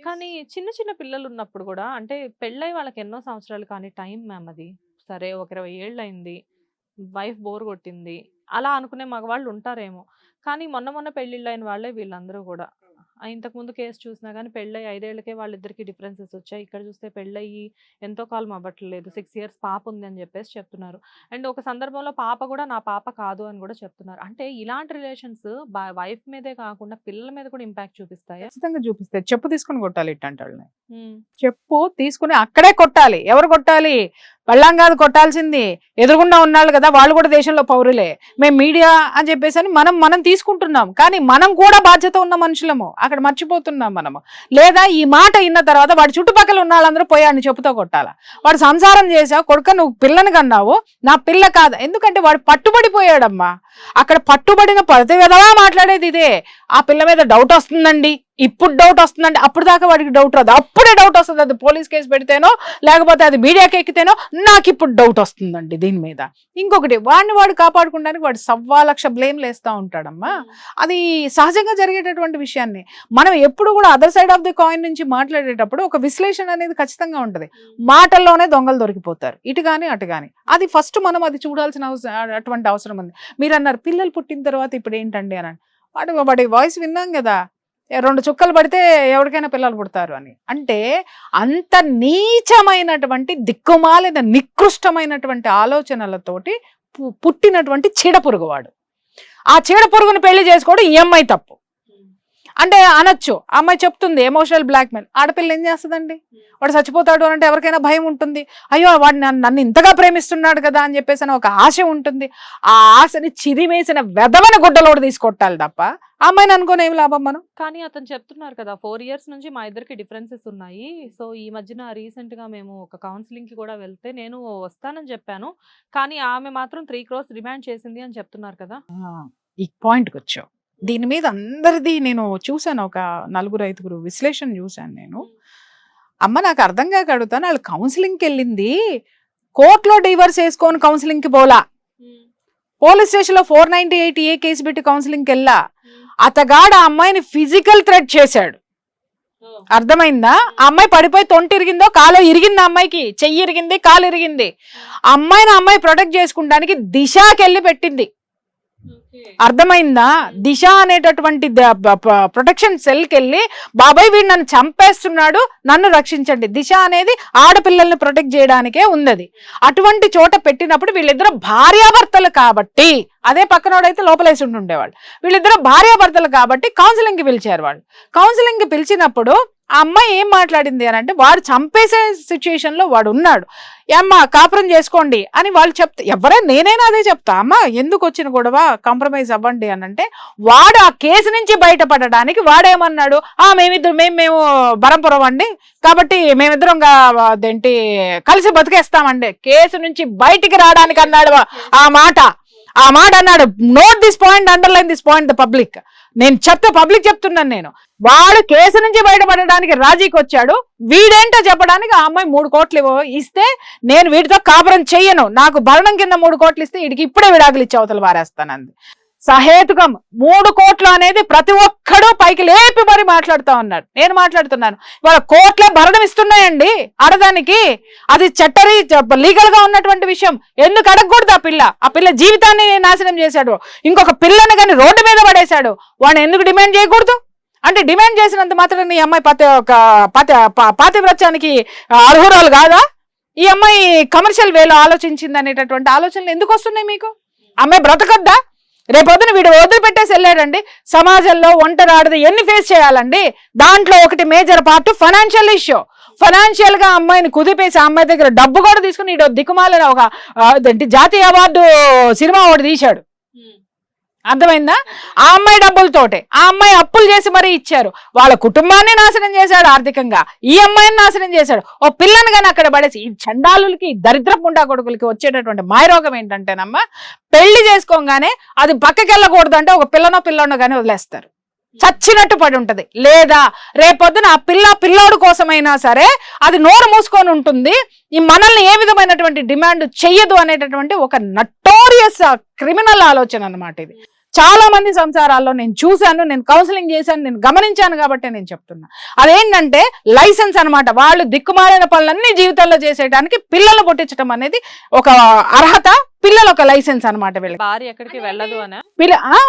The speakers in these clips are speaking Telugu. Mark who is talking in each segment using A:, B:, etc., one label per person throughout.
A: కానీ చిన్న చిన్న పిల్లలు ఉన్నప్పుడు కూడా అంటే పెళ్ళై వాళ్ళకి ఎన్నో సంవత్సరాలు కానీ టైం మ్యామ్ అది. సరే ఒక 20 ఏళ్ళయింది. వైఫ్ బోర్ కొట్టింది. అలా అనుకునే మగవాళ్ళు ఉంటారేమో. కానీ మొన్న మొన్న పెళ్ళిళ్ళైన వాళ్ళే వీళ్ళందరూ కూడా. ఇంతకుముందు కేస్ చూసినా గానీ పెళ్ళై 5 ఏళ్లకే వాళ్ళిద్దరికీ డిఫరెన్సెస్ వచ్చాయి. ఇక్కడ చూస్తే పెళ్ళయ్యి ఎంతో కాలం అవ్వట్లేదు. 6 ఇయర్స్ పాప ఉంది అని చెప్పేసి చెప్తున్నారు. అండ్ ఒక సందర్భంలో పాప కూడా నా పాప కాదు అని కూడా చెప్తున్నారు. అంటే ఇలాంటి రిలేషన్స్ వైఫ్ మీదే కాకుండా పిల్లల మీద కూడా ఇంపాక్ట్ చూపిస్తాయా?
B: ఖచ్చితంగా చూపిస్తాయి. చెప్పు తీసుకుని కొట్టాలి ఇట్లాంటి వాళ్ళని.
A: హ్మ్.
B: చెప్పు తీసుకుని అక్కడే కొట్టాలి. ఎవరు కొట్టాలి? పెళ్ళాం కాదు కొట్టాల్సింది, ఎదురుగుండా ఉన్నాళ్ళు కదా, వాళ్ళు కూడా దేశంలో పౌరులే. మేము మీడియా అని చెప్పేసి అని మనం తీసుకుంటున్నాం, కానీ మనం కూడా బాధ్యత ఉన్న మనుషులము. అక్కడ మర్చిపోతున్నాం మనము. లేదా ఈ మాట విన్న తర్వాత వాడి చుట్టుపక్కల ఉన్న వాళ్ళందరూ పోయాడిని చెప్పుతో కొట్టాలా. వాడు సంసారం చేసావు కొడుక, నువ్వు పిల్లని కన్నావు, నా పిల్ల కాదు. ఎందుకంటే వాడు పట్టుబడిపోయాడమ్మా. అక్కడ పట్టుబడిన ప్రతి విధంగా మాట్లాడేది ఇదే. ఆ పిల్ల మీద డౌట్ వస్తుందండి, ఇప్పుడు డౌట్ వస్తుందండి. అప్పుడు దాకా వాడికి డౌట్ రాదు, అప్పుడే డౌట్ వస్తుంది. అది పోలీస్ కేసు పెడితేనో లేకపోతే అది మీడియాకి ఎక్కితేనో నాకు ఇప్పుడు డౌట్ వస్తుందండి దీని మీద. ఇంకొకటి, వాడు కాపాడుకోవడానికి వాడు 1,00,000 బ్లేమ్లు వేస్తూ ఉంటాడమ్మా. అది సహజంగా జరిగేటటువంటి విషయాన్ని మనం ఎప్పుడు కూడా other side of the coin నుంచి మాట్లాడేటప్పుడు ఒక విశ్లేషణ అనేది ఖచ్చితంగా ఉంటుంది. మాటల్లోనే దొంగలు దొరికిపోతారు, ఇటు కానీ అటు కానీ. అది ఫస్ట్ మనం అది చూడాల్సిన అటువంటి అవసరం ఉంది. మీరు అన్నారు పిల్లలు పుట్టిన తర్వాత ఇప్పుడు ఏంటండి అని. వాడి వాయిస్ విన్నాం కదా, 2 చుక్కలు పడితే ఎవరికైనా పిల్లలు పుడతారు అని. అంటే అంత నీచమైనటువంటి దిక్కుమాలిన నికృష్టమైనటువంటి ఆలోచనలతోటి పుట్టినటువంటి చీడపురుగు వాడు. ఆ చీడపురుగుని పెళ్లి చేసుకోవడం ఈ అమ్మాయి తప్పు అంటే అనొచ్చు. ఆ అమ్మాయి చెప్తుంది ఎమోషనల్ బ్లాక్మెయిల్. ఆడపిల్ల ఏం చేస్తుందండి? వాడు చచ్చిపోతాడు అంటే ఎవరికైనా భయం ఉంటుంది. అయ్యో వాడు నన్ను ఇంతగా ప్రేమిస్తున్నాడు కదా అని చెప్పేసి అని ఒక ఆశ ఉంటుంది. ఆ ఆశని చిరిమేసిన వెధవని గుడ్డలోడు తీసుకొట్టాలి తప్ప ఆ అమ్మాయిని అనుకోని ఏమి లాభం మనం.
A: కానీ అతను చెప్తున్నారు కదా 4 ఇయర్స్ నుంచి మా ఇద్దరికి డిఫరెన్సెస్ ఉన్నాయి. సో ఈ మధ్యన రీసెంట్ గా మేము ఒక కౌన్సిలింగ్ కి కూడా వెళ్తే నేను వస్తానని చెప్పాను, కానీ ఆమె మాత్రం 3 crores డిమాండ్ చేసింది అని చెప్తున్నారు కదా.
B: ఈ పాయింట్కి వచ్చావు. దీని మీద అందరిది నేను చూశాను, ఒక 4-5 విశ్లేషణ చూశాను నేను. అమ్మ నాకు అర్థం కాక అడుగుతాను, వాళ్ళు కౌన్సిలింగ్కి వెళ్ళింది కోర్టులో డివర్స్ వేసుకొని కౌన్సిలింగ్కి పోలా, పోలీస్ స్టేషన్ లో 498A కేసు పెట్టి కౌన్సిలింగ్కి వెళ్ళా. అతగాడు ఆ అమ్మాయిని ఫిజికల్ థ్రెట్ చేశాడు. అర్థమైందా? ఆ అమ్మాయి పడిపోయి తొంటి ఇరిగిందో కాలో ఇరిగింది, ఆ అమ్మాయికి చెయ్యి ఇరిగింది, కాలు ఇరిగింది. ఆ అమ్మాయి ప్రొటెక్ట్ చేసుకుంటానికి దిశకి వెళ్ళి పెట్టింది. అర్థమైందా? దిశ అనేటటువంటి ప్రొటెక్షన్ సెల్కి వెళ్ళి బాబాయ్ వీడు నన్ను చంపేస్తున్నాడు, నన్ను రక్షించండి. దిశ అనేది ఆడపిల్లల్ని ప్రొటెక్ట్ చేయడానికే ఉంది. అటువంటి చోట పెట్టినప్పుడు వీళ్ళిద్దరు భార్యాభర్తలు కాబట్టి, అదే పక్కనోడైతే లోపలేసి ఉండేవాళ్ళు, వీళ్ళిద్దరు భార్యాభర్తలు కాబట్టి కౌన్సిలింగ్కి పిలిచారు. వాళ్ళు కౌన్సిలింగ్కి పిలిచినప్పుడు ఆ అమ్మాయి ఏం మాట్లాడింది అని అంటే, వాడు చంపేసే సిచ్యుయేషన్ లో వాడు ఉన్నాడు, అమ్మా కాపురం చేసుకోండి అని వాళ్ళు చెప్తే, నేనైనా అదే చెప్తా. అమ్మ ఎందుకు వచ్చిన గొడవ, కాంప్రమైజ్ అవ్వండి అని అంటే, వాడు ఆ కేసు నుంచి బయటపడడానికి వాడేమన్నాడు, మేము బరంపురం అండి కాబట్టి మేమిద్దరం అదేంటి కలిసి బతికేస్తామండి, కేసు నుంచి బయటికి రావడానికి అన్నాడు. ఆ మాట అన్నాడు. Note this point, underline this point the public. నేను పబ్లిక్ చెప్తున్నాను నేను. వాడు కేసు నుంచి బయటపడడానికి రాజీకి వచ్చాడు, వీడేంటో చెప్పడానికి ఆ అమ్మాయి 3 కోట్లు ఇస్తే నేను వీటితో కాపురం చెయ్యను, నాకు భరణం కింద 3 కోట్లు ఇస్తే వీడికి ఇప్పుడే విడాకులు ఇచ్చి అవతల వారేస్తానంది. సహేతుకం 3 కోట్లు అనేది ప్రతి ఒక్కడూ పైకి లేపి మరి మాట్లాడుతూ ఉన్నాడు. నేను మాట్లాడుతున్నాను, ఇవాళ కోట్లే భరణం ఇస్తున్నాయండి ఆడదానికి. అది చట్టరీ లీగల్ గా ఉన్నటువంటి విషయం. ఎందుకు అడగకూడదు? ఆ పిల్ల జీవితాన్ని నాశనం చేశాడు, ఇంకొక పిల్లని కానీ రోడ్డు మీద పడేశాడు, వాడిని ఎందుకు డిమాండ్ చేయకూడదు? అంటే డిమాండ్ చేసినంత మాత్రం ఈ అమ్మాయి పాతివ్రత్యానికి అర్హురాలు కాదా? ఈ అమ్మాయి కమర్షియల్ వేలో ఆలోచించింది అనేటటువంటి ఆలోచనలు ఎందుకు వస్తున్నాయి మీకు? అమ్మాయి బ్రతకద్దా? రేపొద్దున వీడు వదిలిపెట్టేసి వెళ్ళాడండి. సమాజంలో ఒంటరి ఆడది ఎన్ని ఫేస్ చేయాలండి? దాంట్లో ఒకటి major part financial issue. Financial గా అమ్మాయిని కుదిపేసి ఆ అమ్మాయి దగ్గర డబ్బు కూడా తీసుకుని ఇటు దిక్కుమాలిన ఒక జాతీయ అవార్డు సినిమా ఒకటి తీశాడు. అర్థమైందా? ఆ అమ్మాయి డబ్బులతోటే ఆ అమ్మాయి అప్పులు చేసి మరీ ఇచ్చారు. వాళ్ళ కుటుంబాన్ని నాశనం చేశాడు ఆర్థికంగా, ఈ అమ్మాయిని నాశనం చేశాడు. ఓ పిల్లని కానీ అక్కడ పడేసి, ఈ చండాలులకి దరిద్రపు గుండా కొడుకులకి వచ్చేటటువంటి మాయరోగం ఏంటంటేనమ్మా, పెళ్లి చేసుకోగానే అది పక్కకి వెళ్ళకూడదు అంటే ఒక పిల్లనో కానీ వదిలేస్తారు, చచ్చినట్టు పడి ఉంటది. లేదా రేపొద్దున ఆ పిల్లోడు కోసమైనా సరే అది నోరు మూసుకొని ఉంటుంది, ఈ మనల్ని ఏ విధమైనటువంటి డిమాండ్ చెయ్యదు అనేటటువంటి ఒక నటోరియస్ క్రిమినల్ ఆలోచన అన్నమాట ఇది. చాలా మంది సంసారాల్లో నేను చూశాను, నేను కౌన్సిలింగ్ చేశాను, నేను గమనించాను కాబట్టి నేను చెప్తున్నా. అదేంటంటే లైసెన్స్ అన్నమాట. వాళ్ళు దిక్కుమాలిన పనులన్నీ జీవితంలో చేసేయడానికి పిల్లలు పుట్టించడం అనేది ఒక అర్హత, పిల్లలు ఒక లైసెన్స్ అనమాట వీళ్ళకి.
A: భార్య ఎక్కడికి వెళ్ళదు అని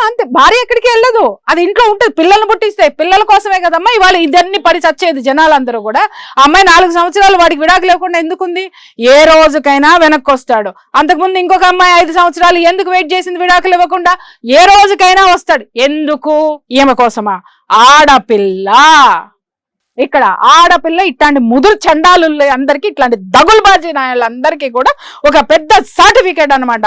B: అంతే, భార్య ఎక్కడికి వెళ్ళదు, అది ఇంట్లో ఉంటుంది. పిల్లల్ని పుట్టిస్తే పిల్లల కోసమే కదమ్మా ఇవాళ ఇదన్నీ పడి చచ్చేది జనాలందరూ కూడా. ఆ అమ్మాయి 4 సంవత్సరాలు వాడికి విడాకు లేకుండా ఎందుకుంది? ఏ రోజుకైనా వెనక్కి వస్తాడు. అంతకుముందు ఇంకొక అమ్మాయి 5 సంవత్సరాలు ఎందుకు వెయిట్ చేసింది విడాకులు ఇవ్వకుండా? ఏ రోజుకైనా వస్తాడు. ఎందుకు? ఈమె కోసమా? ఆడపిల్ల. ఇక్కడ ఆడపిల్ల ఇట్లాంటి ముదురు చండాలు అందరికీ, ఇట్లాంటి దగులుబాజీ నాయలందరికీ కూడా ఒక పెద్ద సర్టిఫికేట్ అనమాట.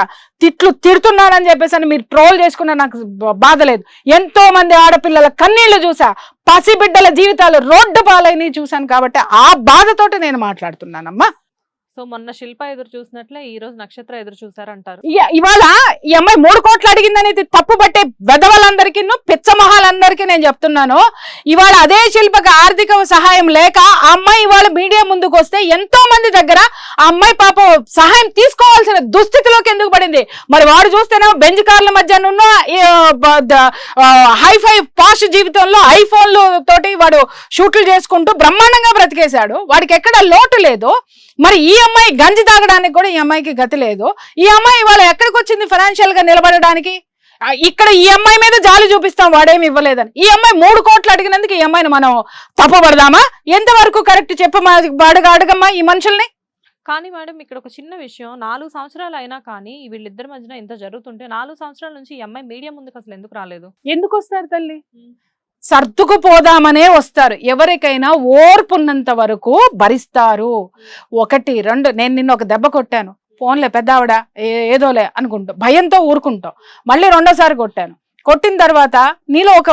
B: తిడుతున్నానని చెప్పేసి అని మీరు ట్రోల్ చేసుకున్నా నాకు బాధ లేదు. ఎంతో మంది ఆడపిల్లల కన్నీళ్లు చూసా, పసిబిడ్డల జీవితాలు రోడ్డు పాలైనవి చూశాను కాబట్టి ఆ బాధతోటి నేను మాట్లాడుతున్నానమ్మా.
A: సో మొన్న శిల్ప ఎదురు చూసినట్లే ఈ రోజు నక్షత్ర ఎదురు చూసారంటారు.
B: ఇవాళ ఈ అమ్మాయి 3 కోట్లు అడిగిందనేది తప్పు పట్టే వెధవలందరికీ, పిచ్చమహాలందరికీ నేను చెప్తున్నాను. ఇవాళ అదే శిల్పకి ఆర్థిక సహాయం లేక ఆ అమ్మాయి ఇవాళ మీడియా ముందుకు వస్తే ఎంతో మంది దగ్గర ఆ అమ్మాయి పాప సహాయం తీసుకోవాల్సిన దుస్థితిలోకి ఎందుకు పడింది? మరి వాడు చూస్తేనే బెంజ్ కార్ల మధ్య హైఫై పాష్ జీవితంలో ఐఫోన్లు తోటి వాడు షూట్లు చేసుకుంటూ బ్రహ్మాండంగా బ్రతికేశాడు. వాడికి ఎక్కడ లోటు లేదు. మరి ఈ అమ్మాయి గంజి తాగడానికి కూడా ఈ అమ్మాయికి గతి లేదు. ఈ అమ్మాయి ఇవాళ ఎక్కడికి వచ్చింది ఫైనాన్షియల్ గా నిలబడడానికి? ఇక్కడ ఈ అమ్మాయి మీద జాలి చూపిస్తాం వాడేమి ఇవ్వలేదని. ఈ అమ్మాయి 3 కోట్లు అడిగినందుకు ఈ అమ్మాయిని మనం తప్పుపడదామా? ఎంతవరకు కరెక్ట్ అడగమ్మా ఈ మనుషుల్ని.
A: కానీ మేడం ఇక్కడ ఒక చిన్న విషయం, 4 సంవత్సరాలు అయినా కానీ వీళ్ళిద్దరి మధ్యన ఇంత జరుగుతుంటే 4 సంవత్సరాల నుంచి ఈ అమ్మాయి మీడియా ముందుకు అసలు ఎందుకు రాలేదు?
B: ఎందుకు వస్తారు తల్లి? సర్దుకుపోదామనే వస్తారు. ఎవరికైనా ఓర్పు ఉన్నంత వరకు భరిస్తారు. 1, 2 నేను నిన్న ఒక దెబ్బ కొట్టాను, ఫోన్లే పెద్దావిడ ఏదోలే అనుకుంటా భయంతో ఊరుకుంటాం. మళ్ళీ 2వ సారి కొట్టాను. కొట్టిన తర్వాత నీలో ఒక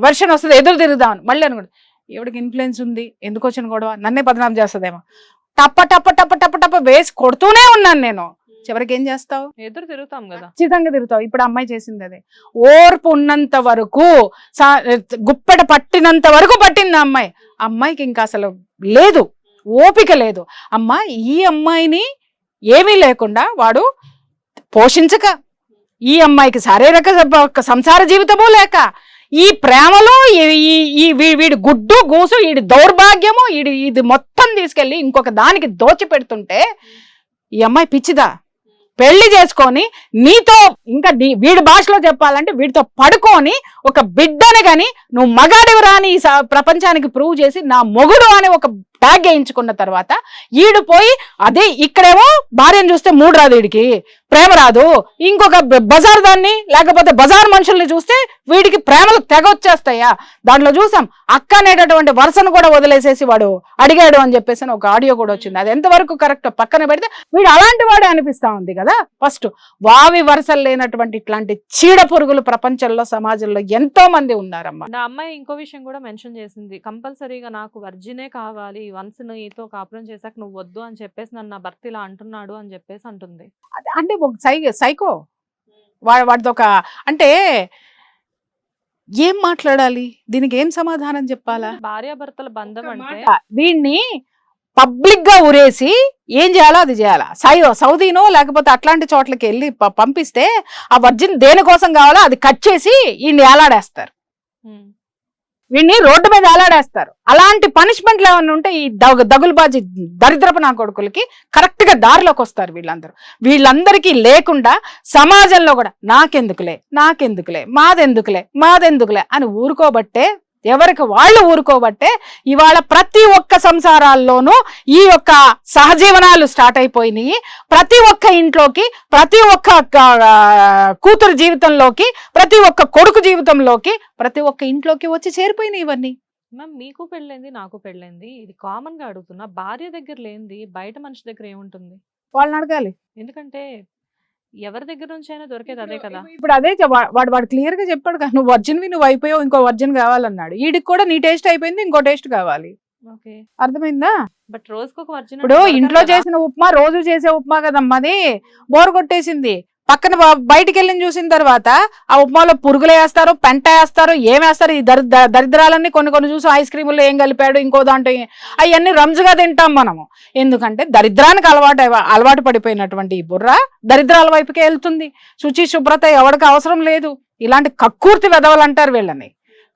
B: వెర్షన్ వస్తుంది, ఎదురు తిరుగుదామని మళ్ళీ అనుకుంటా ఎవడికి ఇన్ఫ్లుయెన్స్ ఉంది, ఎందుకు వచ్చిన గొడవ, నన్నే బదనాం చేస్తుందేమో. టప్ప టప్ప టప్ప టప్ప టప్ప వేసి కొడుతూనే ఉన్నాను నేను. చివరికి ఏం చేస్తావు?
A: ఎదురు తిరుగుతాం కదా,
B: ఖచ్చితంగా తిరుగుతావు. ఇప్పుడు అమ్మాయి చేసింది అదే. ఓర్పు ఉన్నంత వరకు, గుప్పెట పట్టినంత వరకు పట్టింది అమ్మాయి. అమ్మాయికి ఇంకా అసలు లేదు, ఓపిక లేదు. అమ్మా ఈ అమ్మాయిని ఏమీ లేకుండా వాడు పోషించక, ఈ అమ్మాయికి శారీరక సంసార జీవితమూ లేక, ఈ ప్రేమలో వీడి గుడ్డు గూసు, వీడి దౌర్భాగ్యము, ఇది మొత్తం తీసుకెళ్ళి ఇంకొక దానికి దోచిపెడుతుంటే ఈ అమ్మాయి పిచ్చిదా? పెళ్లి చేసుకొని నీతో ఇంకా వీడి భాషలో చెప్పాలంటే వీడితో పడుకొని ఒక బిడ్డని గాని నువ్వు మగాడివరా అని ఈ ప్రపంచానికి ప్రూవ్ చేసి నా మొగుడు అని ఒక ట్యాగ్ వేయించుకున్న తర్వాత ఈడు పోయి అదే ఇక్కడేమో భార్యను చూస్తే 3 రాదు, వీడికి ప్రేమ రాదు. ఇంకొక బజార్ దాన్ని లేకపోతే బజార్ మనుషుల్ని చూస్తే వీడికి ప్రేమలు తెగ వచ్చేస్తాయా? దాంట్లో చూసాం అక్క అనేటటువంటి వరుసను కూడా వదిలేసేసి వాడు అడిగాడు అని చెప్పేసి ఒక ఆడియో కూడా వచ్చింది. అది ఎంతవరకు కరెక్ట్ పక్కన పెడితే వీడు అలాంటి వాడే అనిపిస్తా ఉంది కదా. ఫస్ట్ వావి వరుసలు లేనటువంటి ఇట్లాంటి చీడ పురుగులు ప్రపంచంలో సమాజంలో ఎంతో మంది ఉన్నారమ్మా.
A: నా అమ్మాయి ఇంకో విషయం కూడా మెన్షన్ చేసింది, కంపల్సరీగా నాకు వర్జినే కావాలి, వన్స్ నీతో కాపురం చేశాక నువ్వు వద్దు అని చెప్పేసి నన్ను నా భర్త ఇలా అంటున్నాడు అని చెప్పేసి అంటుంది.
B: అంటే ఒక సైకో వాడితో ఒక అంటే ఏం మాట్లాడాలి, దీనికి ఏం సమాధానం చెప్పాలా?
A: భార్యాభర్తల బంధం అంటే
B: వీడిని పబ్లిక్ గా ఉరేసి ఏం చేయాలో అది చేయాలా. సౌదీనో లేకపోతే అట్లాంటి చోట్లకి వెళ్ళి పంపిస్తే ఆ వర్జిన్ దేనికోసం కావాలో అది కట్ చేసి వీడిని ఏలాడేస్తారు, వీడిని రోడ్డు మీద ఏలాడేస్తారు. అలాంటి పనిష్మెంట్లు ఏమన్నా ఉంటే ఈ దగులుబాజీ దరిద్రపు నా కొడుకులకి కరెక్ట్ గా దారిలోకి వస్తారు వీళ్ళందరూ. వీళ్ళందరికీ లేకుండా సమాజంలో కూడా నాకెందుకులే మాదెందుకులే అని ఊరుకోబట్టే, ఎవరికి వాళ్ళు ఊరుకోబట్టే ఇవాళ ప్రతి ఒక్క సంసారాల్లోనూ ఈ యొక్క సహజీవనాలు స్టార్ట్ అయిపోయినాయి. ప్రతి ఒక్క ఇంట్లోకి, ప్రతి ఒక్క కూతురు జీవితంలోకి, ప్రతి ఒక్క కొడుకు జీవితంలోకి, ప్రతి ఒక్క ఇంట్లోకి వచ్చి చేరిపోయినాయి ఇవన్నీ.
A: మ్యామ్ మీకు పెళ్ళైంది, నాకు పెళ్ళైంది, ఇది కామన్ గా అడుగుతున్నా. భార్య దగ్గర లేనిది బయట మనిషి దగ్గర ఏముంటుంది?
B: వాళ్ళని అడగాలి.
A: ఎందుకంటే ఎవరి దగ్గర నుంచి అయినా దొరికేది అదే కదా.
B: ఇప్పుడు అదే వాడు క్లియర్ గా చెప్పాడు కదా, నువ్వు వర్జిన్వి నువ్వు అయిపోయావు, ఇంకో వర్జిన్ కావాలన్నాడు. వీడికి కూడా నీ టేస్ట్ అయిపోయింది, ఇంకో టేస్ట్ కావాలి. అర్థమైందా?
A: బట్ రోజుకొక వర్జిన్.
B: ఇప్పుడు ఇంట్లో చేసిన ఉప్మా రోజు చేసే ఉప్మా కదమ్మా, అది బోర్ కొట్టేసింది. పక్కన బయటికి వెళ్ళి చూసిన తర్వాత ఆ ఉప్మాలో పురుగులు వేస్తారు, పెంట వేస్తారు, ఏమేస్తారు. ఈ దరిద్రాలన్నీ కొన్ని చూసి ఐస్ క్రీముల్లో ఏం కలిపాడు, ఇంకో దాంట్లో అవన్నీ రంజుగా తింటాం మనము. ఎందుకంటే దరిద్రానికి అలవాటు పడిపోయినటువంటి ఈ బుర్ర దరిద్రాల వైపుకే వెళ్తుంది. శుచి శుభ్రత ఎవరికి అవసరం లేదు. ఇలాంటి కక్కుర్తి వెధవలు అంటారు వీళ్ళని.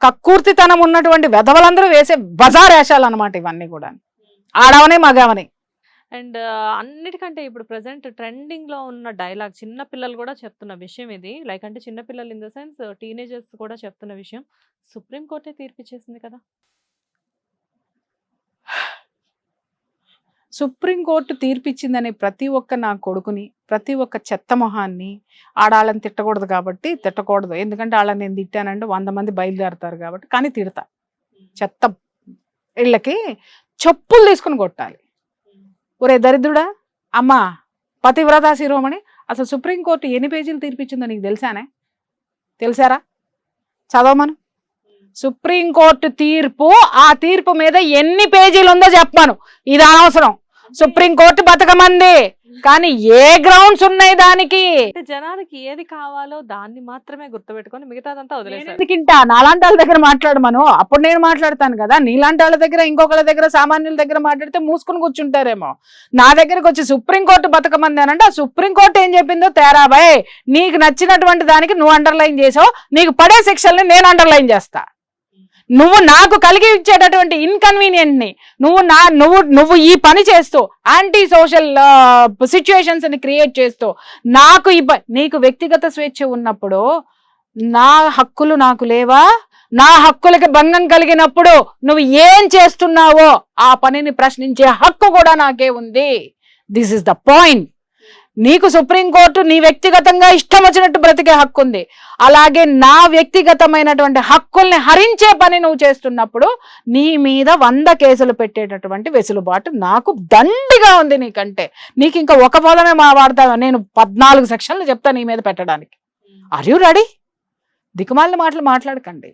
B: కక్కుర్తితనం ఉన్నటువంటి వెధవలందరూ వేసే బజార్ వేషాలు అనమాట ఇవన్నీ కూడా, ఆడవనే మగవని.
A: అండ్ అన్నిటికంటే ఇప్పుడు ప్రెసెంట్ ట్రెండింగ్ లో ఉన్న డైలాగ్, చిన్న పిల్లలు కూడా చెప్తున్న విషయం ఇది. లైక్ అంటే చిన్న పిల్లలు ఇన్ ద సెన్స్ టీనేజర్స్ కూడా చెప్తున్న విషయం, సుప్రీం కోర్టే తీర్పిచ్చేసింది కదా.
B: సుప్రీంకోర్టు తీర్పిచ్చిందని ప్రతి ఒక్క నా కొడుకుని, ప్రతి ఒక్క చెత్త మొహాన్ని, ఆడాళ్ళని తిట్టకూడదు కాబట్టి తిట్టకూడదు, ఎందుకంటే వాళ్ళని నేను తిట్టానంటే 100 మంది బయలుదేరుతారు కాబట్టి, కానీ తిడతా. చెత్త వీళ్ళకి చెప్పులు తీసుకుని కొట్టాలి. ఒరే దరిద్రుడా, అమ్మా పతివ్రతా శిరోమణి, అసలు సుప్రీంకోర్టు ఎన్ని పేజీలు తీర్పిచ్చిందో నీకు తెలుసారా? చదవమను. సుప్రీంకోర్టు తీర్పు, ఆ తీర్పు మీద ఎన్ని పేజీలు ఉందో చెప్పాను. ఇది అనవసరం. సుప్రీంకోర్టు బతకమంది, కానీ ఏ గ్రౌండ్స్ ఉన్నాయి దానికి?
A: జనానికి ఏది కావాలో దాన్ని మాత్రమే గుర్తుపెట్టుకొని మిగతాదంతా వదిలేసారు.
B: ఎందుకంటా నాలాంటి వాళ్ళ దగ్గర మాట్లాడమను, అప్పుడు నేను మాట్లాడతాను కదా. నీలాంటి వాళ్ళ దగ్గర, ఇంకొకళ్ళ దగ్గర, సామాన్యుల దగ్గర మాట్లాడితే మూసుకుని కూర్చుంటారేమో. నా దగ్గరకు వచ్చి సుప్రీంకోర్టు బతకమంది అని అంటే, ఆ సుప్రీంకోర్టు ఏం చెప్పిందో తేరా బాయ్. నీకు నచ్చినటువంటి దానికి నువ్వు అండర్లైన్ చేసావు, నీకు పడే శిక్షల్ని నేను అండర్లైన్ చేస్తా. నువ్వు నాకు కలిగి ఇచ్చేటటువంటి ఇన్కన్వీనియంట్ ని నువ్వు ఈ పని చేస్తూ యాంటీ సోషల్ సిచ్యుయేషన్స్ ని క్రియేట్ చేస్తూ నాకు నీకు వ్యక్తిగత స్వేచ్ఛ ఉన్నప్పుడు నా హక్కులు నాకు లేవా? నా హక్కులకి భంగం కలిగినప్పుడు నువ్వు ఏం చేస్తున్నావో ఆ పనిని ప్రశ్నించే హక్కు కూడా నాకే ఉంది. This is the point. నీకు సుప్రీంకోర్టు నీ వ్యక్తిగతంగా ఇష్టం వచ్చినట్టు బ్రతికే హక్కు ఉంది, అలాగే నా వ్యక్తిగతమైనటువంటి హక్కుల్ని హరించే పని నువ్వు చేస్తున్నప్పుడు నీ మీద 100 కేసులు పెట్టేటటువంటి వెసులుబాటు నాకు దండిగా ఉంది. నీకంటే నీకు ఇంకా ఒక పదమే వాడతాను, నేను 14 సెక్షన్లు చెప్తా నీ మీద పెట్టడానికి. Are you ready? దిక్కుమాలిన మాటలు మాట్లాడకండి.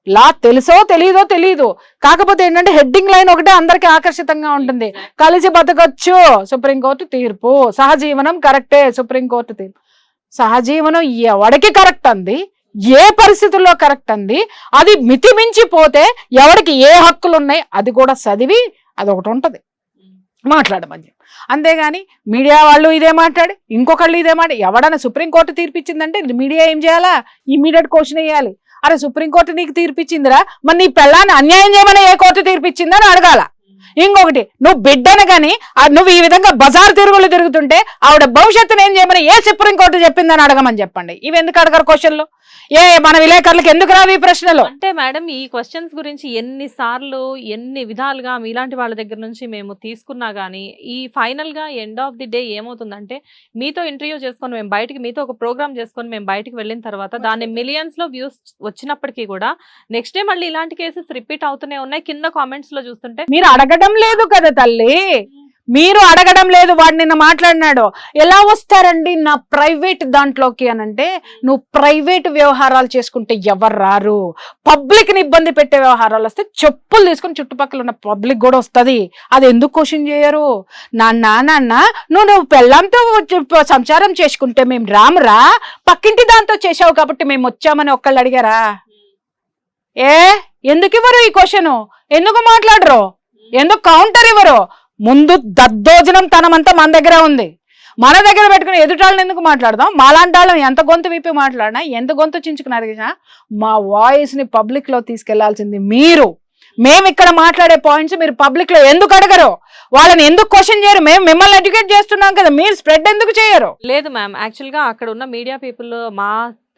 B: లా తెలుసో తెలీదు, కాకపోతే ఏంటంటే హెడ్డింగ్ లైన్ ఒకటే అందరికి ఆకర్షితంగా ఉంటుంది. కలిసి బతకొచ్చు, సుప్రీంకోర్టు తీర్పు. సహజీవనం కరెక్టే, సుప్రీంకోర్టు తీర్పు. సహజీవనం ఎవడికి కరెక్ట్ అంది, ఏ పరిస్థితుల్లో కరెక్ట్ అంది, అది మితిమించిపోతే ఎవరికి ఏ హక్కులు ఉన్నాయి అది కూడా చదివి అదొకటి ఉంటది మాట్లాడమని. అంతేగాని మీడియా వాళ్ళు ఇదే మాట్లాడి, ఇంకొకళ్ళు ఇదే మాట్లాడి, ఎవడన్నా సుప్రీంకోర్టు తీర్పిచ్చిందంటే మీడియా ఏం చేయాలా? ఇమ్మీడియట్ క్వశ్చన్ వేయాలి. అరే సుప్రీంకోర్టు నీకు తీర్పిచ్చిందిరా, మరి నీ పెళ్ళాన్ని అన్యాయం చేయమని ఏ కోర్టు తీర్పిచ్చిందని అడగాల. ఇంకొకటి, నువ్వు బిడ్డను కానీ నువ్వు ఈ విధంగా బజార్ తిరుగులు తిరుగుతుంటే ఆవిడ భవిష్యత్తును ఏం చేయమని ఏ సుప్రీంకోర్టు చెప్పిందని అడగమని చెప్పండి. ఇవి ఎందుకు అడగరు క్వశ్చన్లు? మన విలేకరులకు ఎందుకు రావు ఈ ప్రశ్నలు?
A: అంటే మేడం, ఈ క్వశ్చన్స్ గురించి ఎన్నిసార్లు ఎన్ని విధాలుగా మీలాంటి వాళ్ళ దగ్గర నుంచి మేము తీసుకున్నా గానీ, ఈ ఫైనల్ గా ఎండ్ ఆఫ్ ది డే ఏమవుతుందంటే, మీతో ఇంటర్వ్యూ చేసుకొని మేము బయటికి, మీతో ఒక ప్రోగ్రామ్ చేసుకొని మేము బయటికి వెళ్ళిన తర్వాత దాన్ని మిలియన్స్ లో వ్యూస్ వచ్చినప్పటికీ కూడా నెక్స్ట్ డే మళ్ళీ ఇలాంటి కేసెస్ రిపీట్ అవుతూనే ఉన్నాయి. కింద కామెంట్స్ లో చూస్తుంటే
B: మీరు అడగడం లేదు కదా తల్లి, మీరు అడగడం లేదు. వాడు నిన్న మాట్లాడినాడు, ఎలా వస్తారండి నా ప్రైవేట్ దాంట్లోకి అని అంటే, నువ్వు ప్రైవేట్ వ్యవహారాలు చేసుకుంటే ఎవరు రారు, పబ్లిక్ ని ఇబ్బంది పెట్టే వ్యవహారాలు వస్తే చెప్పులు తీసుకుని చుట్టుపక్కల ఉన్న పబ్లిక్ కూడా వస్తుంది. అది ఎందుకు క్వశ్చన్ చేయరు? నాన్న నువ్వు పెళ్ళంతో సంసారం చేసుకుంటే మేము రామురా, పక్కింటి దాంతో చేసావు కాబట్టి మేము వచ్చామని ఒక్కళ్ళు అడిగారా? ఎందుకు ఇవ్వరు ఈ క్వశ్చన్? ఎందుకు మాట్లాడరు? ఎందుకు కౌంటర్ ఇవ్వరు? ముందు దద్దోజనం తనమంతా మన దగ్గర ఉంది, మన దగ్గర పెట్టుకుని ఎదుటాళ్ళని ఎందుకు మాట్లాడదాం? మాలాంటి వాళ్ళని ఎంత గొంతు విప్పి మాట్లాడినా, ఎంత గొంతు చించుకుని అడిగినా, మా వాయిస్ ని పబ్లిక్ లో తీసుకెళ్లాల్సింది మీరు. మేము ఇక్కడ మాట్లాడే పాయింట్స్ మీరు పబ్లిక్ లో ఎందుకు అడగరు? వాళ్ళని ఎందుకు క్వశ్చన్ చేయరు? మేము మిమ్మల్ని ఎడ్యుకేట్ చేస్తున్నాం కదా, మీరు స్ప్రెడ్ ఎందుకు చేయరు?
A: లేదు మ్యామ్, యాక్చువల్ గా అక్కడ ఉన్న మీడియా పీపుల్ మా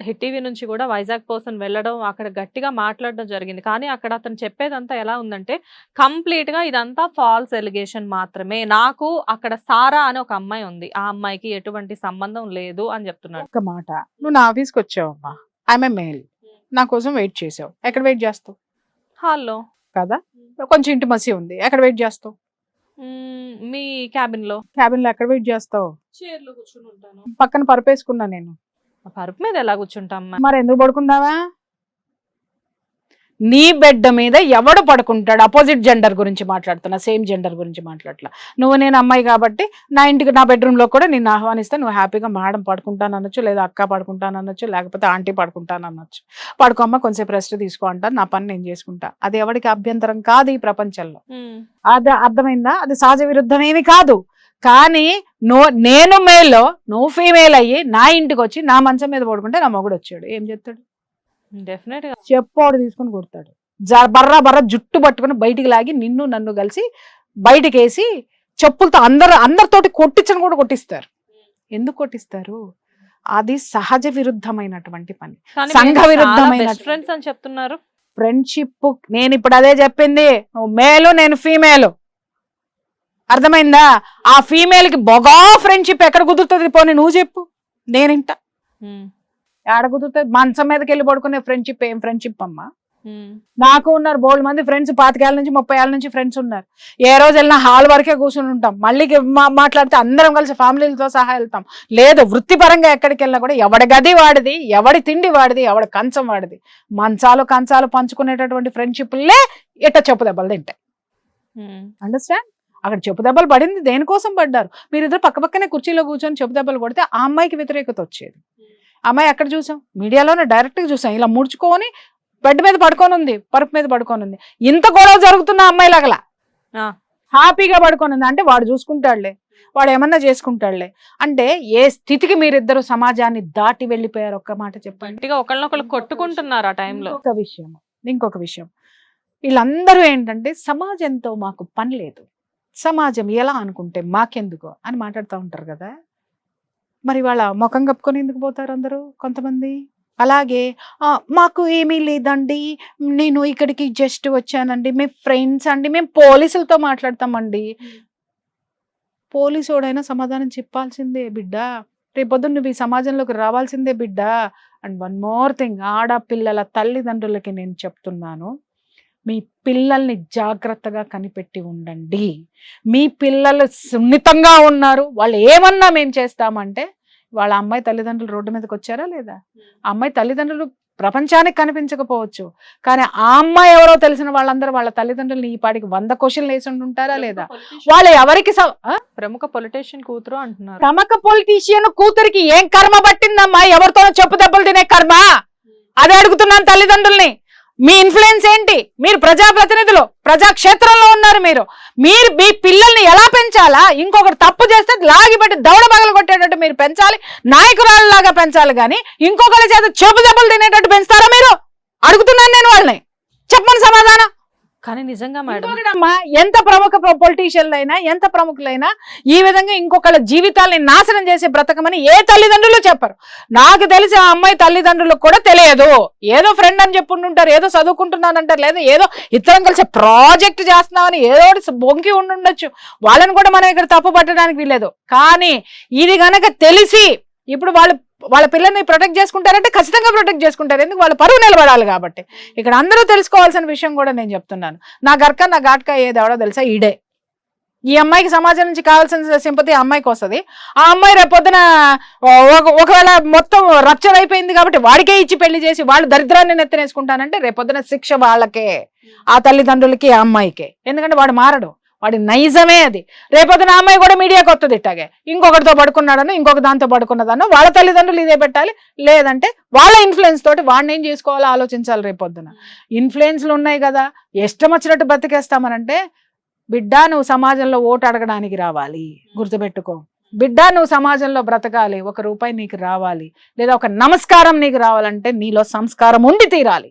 A: హిట్ టీవీ నుంచి కూడా వైజాగ్ పర్సన్ వెళ్ళడం, అక్కడ గట్టిగా మాట్లాడడం జరిగింది. కానీ అక్కడ అతను చెప్పేదంతా ఎలా ఉందంటే, కంప్లీట్ గా ఇదంతా ఫాల్స్ ఎలిగేషన్ మాత్రమే, నాకు అక్కడ సారా అని ఒక అమ్మాయి ఉంది, ఆ అమ్మాయికి ఎటువంటి సంబంధం లేదు అని చెప్తున్నాడు.
B: ఒక మాట, నువ్వు నా ఆఫీస్కి వచ్చావమ్మా, ఐఎమ్ మెయిల్, నా కోసం వెయిట్ చేసావు, ఎక్కడ వెయిట్ చేస్తావు?
A: హాల్లో
B: కదా, కొంచెం ఇంటిమసీ ఉంది, ఎక్కడ వెయిట్ చేస్తావు?
A: మీ క్యాబిన్ లో.
B: క్యాబిన్ లో ఎక్కడ వెయిట్ చేస్తావు?
A: చైర్ లో కూర్చుని ఉంటాను.
B: పక్కన పరుపేసుకున్నా నేను.
A: పరుపు మీద ఎలా కూర్చుంటాం?
B: మరి ఎందుకు పడుకుందావా? నీ బెడ్ మీద ఎవడు పడుకుంటాడు? అపోజిట్ జెండర్ గురించి మాట్లాడుతున్నా, సేమ్ జెండర్ గురించి మాట్లాడలా. నువ్వు నేను అమ్మాయి కాబట్టి నా ఇంటికి, నా బెడ్రూమ్ లో కూడా నిన్ను ఆహ్వానిస్తే నువ్వు హ్యాపీగా మేడం పడుకుంటాను అనొచ్చు, లేదా అక్క పడుకుంటాను అనొచ్చు, లేకపోతే ఆంటీ పడుకుంటాను అనొచ్చు. పడుకోమ్మ కొంచెంసేపు రెస్ట్ తీసుకో అంటాను, నా పని నేను చేసుకుంటా. అది ఎవరికి అభ్యంతరం కాదు ఈ ప్రపంచంలో. అది అర్థమైందా? అది సహజ విరుద్ధమేమి కాదు. కానీ నేను మేల్లో, నువ్వు ఫీమేల్ అయ్యి నా ఇంటికి వచ్చి నా మంచం మీద పడుకుంటే నా మొగుడు వచ్చాడు, ఏం చెప్తాడు?
A: డెఫినెట్ గా.
B: చెప్పోడు తీసుకొని కొడతాడు. బర్రా బర్రా జుట్టు పట్టుకొని బయటికి లాగి నిన్ను నన్ను కలిసి బయటికి వేసి చెప్పులతో అందరితోటి కొట్టించని కూడా కొట్టిస్తారు. ఎందుకు కొట్టిస్తారు? అది సహజ విరుద్ధమైనటువంటి పని,
A: కానీ
B: సంఘ
A: మీరు చాలా
B: విరుద్ధమైన
A: బెస్ట్ ఫ్రెండ్స్ అని చెప్తున్నారు.
B: ఫ్రెండ్షిప్. నేను ఇప్పుడు అదే చెప్పింది, నువ్వు మేలు నేను ఫీమేల్, అర్థమైందా? ఆ ఫీమేల్ కి బొగా ఫ్రెండ్షిప్ ఎక్కడ కుదురుతుంది? పోనీ నువ్వు చెప్పు, నేనింట. ఆడ కుదురుతుంది? మంచం మీదకి వెళ్ళి పడుకునే ఫ్రెండ్షిప్ ఏం ఫ్రెండ్షిప్ అమ్మా? నాకు ఉన్నారు బోల్డ్ మంది ఫ్రెండ్స్, 25 ఏళ్ళ నుంచి 30 ఏళ్ళ నుంచి ఫ్రెండ్స్ ఉన్నారు. ఏ రోజు వెళ్ళినా హాల్ వరకే కూర్చుని ఉంటాం, మళ్ళీ మాట్లాడితే అందరం కలిసి ఫ్యామిలీలతో సహా వెళ్తాం. లేదు వృత్తిపరంగా ఎక్కడికి వెళ్ళినా కూడా ఎవడి గది వాడిది, ఎవడి తిండి వాడిది, ఎవడి కంచం వాడిది. కంచాలు పంచుకునేటటువంటి ఫ్రెండ్షిప్లే ఇట్ట చెప్పు దెబ్బలు తింటాయి. అండర్స్టాండ్? అక్కడ చెప్పు దెబ్బలు పడింది దేనికోసం పడ్డారు? మీరిద్దరు పక్కనే కుర్చీలో కూర్చొని చెప్పు దెబ్బలు కొడితే ఆ అమ్మాయికి వ్యతిరేకత వచ్చేది. అమ్మాయి ఎక్కడ చూసాం? మీడియాలోనే డైరెక్ట్ గా చూసాం. ఇలా ముడుచుకొని బెడ్ మీద పడుకొని ఉంది, పరుపు మీద పడుకొని ఉంది. ఇంత గొడవ జరుగుతున్న అమ్మాయి లాగలా హ్యాపీగా పడుకొని ఉంది. అంటే వాడు చూసుకుంటాడులే, వాడు ఏమన్నా చేసుకుంటాడులే. అంటే ఏ స్థితికి మీరిద్దరు సమాజాన్ని దాటి వెళ్ళిపోయారు? ఒక్క మాట చెప్పండి.
A: ఒకళ్ళనొకళ్ళు కొట్టుకుంటున్నారు ఆ టైంలో.
B: ఇంకొక విషయం, వీళ్ళందరూ ఏంటంటే సమాజంతో మాకు పని లేదు, సమాజం ఎలా అనుకుంటే మాకెందుకు అని మాట్లాడుతూ ఉంటారు కదా. మరి వాళ్ళ ముఖం కప్పుకొని ఎందుకు పోతారు అందరూ? కొంతమంది అలాగే మాకు ఏమీ లేదండి, నేను ఇక్కడికి జస్ట్ వచ్చానండి, మేము ఫ్రెండ్స్ అండి, మేము పోలీసులతో మాట్లాడతామండి. పోలీసోడైనా సమాధానం చెప్పాల్సిందే బిడ్డ, రేపొద్దు నువ్వు ఈ సమాజంలోకి రావాల్సిందే బిడ్డ. అండ్ వన్ మోర్ థింగ్, ఆడపిల్లల తల్లిదండ్రులకి నేను చెప్తున్నాను, మీ పిల్లల్ని జాగ్రత్తగా కనిపెట్టి ఉండండి. మీ పిల్లలు సున్నితంగా ఉన్నారు, వాళ్ళు ఏమన్నా మేము చేస్తామంటే, వాళ్ళ అమ్మాయి తల్లిదండ్రులు రోడ్డు మీదకి వచ్చారా లేదా? ఆ అమ్మాయి తల్లిదండ్రులు ప్రపంచానికి కనిపించకపోవచ్చు, కానీ ఆ అమ్మాయి ఎవరో తెలిసిన వాళ్ళందరూ వాళ్ళ తల్లిదండ్రులు ఈ పాటికి 100 క్వశ్చన్లు వేసి ఉంటారా లేదా? వాళ్ళు ఎవరికి
A: ప్రముఖ పొలిటీషియన్ కూతురు అంటున్నారు.
B: ప్రముఖ పొలిటీషియన్ కూతురికి ఏం కర్మ పట్టిందమ్మా? ఎవరితోనో చెప్పు దెబ్బలు తినే కర్మ? అదే అడుగుతున్నాను తల్లిదండ్రుల్ని. మీ ఇన్ఫ్లుయెన్స్ ఏంటి? మీరు ప్రజాప్రతినిధులు, ప్రజాక్షేత్రంలో ఉన్నారు. మీరు మీ పిల్లల్ని ఎలా పెంచాలా? ఇంకొకరు తప్పు చేస్తే లాగిపెట్టి దౌడ పగలు కొట్టేటట్టు మీరు పెంచాలి, నాయకురాలలాగా పెంచాలి. కానీ ఇంకొకరి చేత చెప్పు దెబ్బలు తినేటట్టు పెంచుతారా మీరు? అడుగుతున్నాను నేను వాళ్ళని, చెప్పమని సమాధానం.
A: కానీ నిజంగా మేడం,
B: ఎంత ప్రముఖ పొలిటీషియన్లైనా, ఎంత ప్రముఖులైనా ఈ విధంగా ఇంకొకళ్ళ జీవితాలని నాశనం చేసి బ్రతకమని ఏ తల్లిదండ్రులు చెప్పరు. నాకు తెలిసి ఆ అమ్మాయి తల్లిదండ్రులకు కూడా తెలియదు. ఏదో ఫ్రెండ్ అని చెప్పుంటుంటారు, ఏదో చదువుకుంటున్నానంటారు, లేదా ఏదో ఇద్దరం కలిసి ప్రాజెక్ట్ చేస్తున్నామని ఏదో బొంకి ఉండుండొచ్చు. వాళ్ళని కూడా మనం ఇక్కడ తప్పు పట్టడానికి వీల్లేదు. కానీ ఇది గనక తెలిసి ఇప్పుడు వాళ్ళ పిల్లల్ని ప్రొటెక్ట్ చేసుకుంటారంటే ఖచ్చితంగా ప్రొటెక్ట్ చేసుకుంటారు. ఎందుకు? వాళ్ళ పరువు నిలబడాలి కాబట్టి. ఇక్కడ అందరూ తెలుసుకోవాల్సిన విషయం కూడా నేను చెప్తున్నాను. నా గర్క నా ఘాట్కా ఏది ఎవడో తెలుసా? ఈడే. ఈ అమ్మాయికి సమాజం నుంచి కావాల్సిన సింపతి ఆ అమ్మాయికి వస్తుంది. ఆ అమ్మాయి రేపొద్దున ఒకవేళ మొత్తం రప్చర్ అయిపోయింది కాబట్టి వాడికే ఇచ్చి పెళ్లి చేసి వాళ్ళు దరిద్రాన్ని నెత్తనేసుకుంటానంటే రేపొద్దున శిక్ష వాళ్ళకే, ఆ తల్లిదండ్రులకి, ఆ అమ్మాయికే. ఎందుకంటే వాడు మారడు, వాడి నైజమే అది. రేపొద్దున అమ్మాయి కూడా మీడియాకి వస్తుంది ఇట్టాగే, ఇంకొకటితో పడుకున్నాడనో ఇంకొక దాంతో పడుకున్నదనో వాళ్ళ తల్లిదండ్రులు ఇదే పెట్టాలి. లేదంటే వాళ్ళ ఇన్ఫ్లుయెన్స్ తోటి వాడిని ఏం చేసుకోవాలో ఆలోచించాలి. రేపొద్దున ఇన్ఫ్లుయెన్స్లు ఉన్నాయి కదా, ఇష్టం వచ్చినట్టు బతికేస్తామనంటే, బిడ్డ నువ్వు సమాజంలో ఓటు అడగడానికి రావాలి, గుర్తుపెట్టుకో. బిడ్డ నువ్వు సమాజంలో బ్రతకాలి, 1 రూపాయి నీకు రావాలి, లేదా ఒక నమస్కారం నీకు రావాలంటే నీలో సంస్కారం ఉండి తీరాలి.